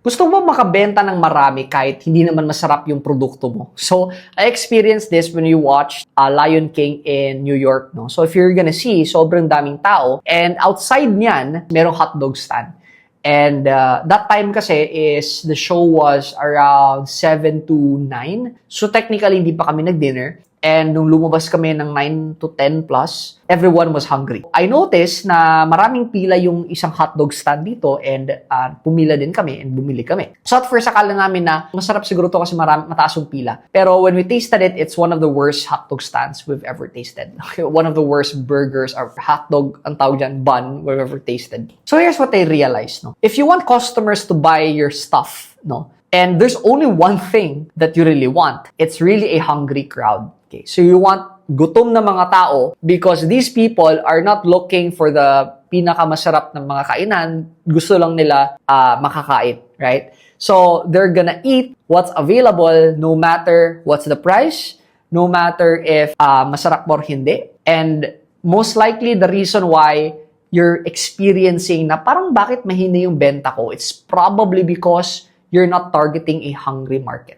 Gusto mo makabenta ng marami kahit hindi naman masarap yung produkto mo? So, I experienced this when you watched Lion King in New York, no? So, if you're gonna see, sobrang daming tao, and outside niyan, merong hotdog stand. And that time kasi is, the show was around 7 to 9. So, technically, hindi pa kami nag-dinner. And nung lumabas kami ng 9 to 10 plus, everyone was hungry. I noticed na maraming pila yung isang hotdog stand dito and pumila din kami and bumili kami. So at first, akala namin na masarap siguro to kasi mataas yung pila. Pero when we tasted it, it's one of the worst hotdog stands we've ever tasted. One of the worst burgers or hotdog, ang tawag dyan, bun, we've ever tasted. So here's what I realized, no? If you want customers to buy your stuff, no? And there's only one thing that you really want. It's really a hungry crowd. Okay, so you want gutom na mga tao because these people are not looking for the pinakamasarap ng mga kainan. Gusto lang nila makakain, right? So they're gonna eat what's available no matter what's the price, no matter if masarap or hindi. And most likely the reason why you're experiencing na parang bakit mahina yung benta ko, it's probably because you're not targeting a hungry market.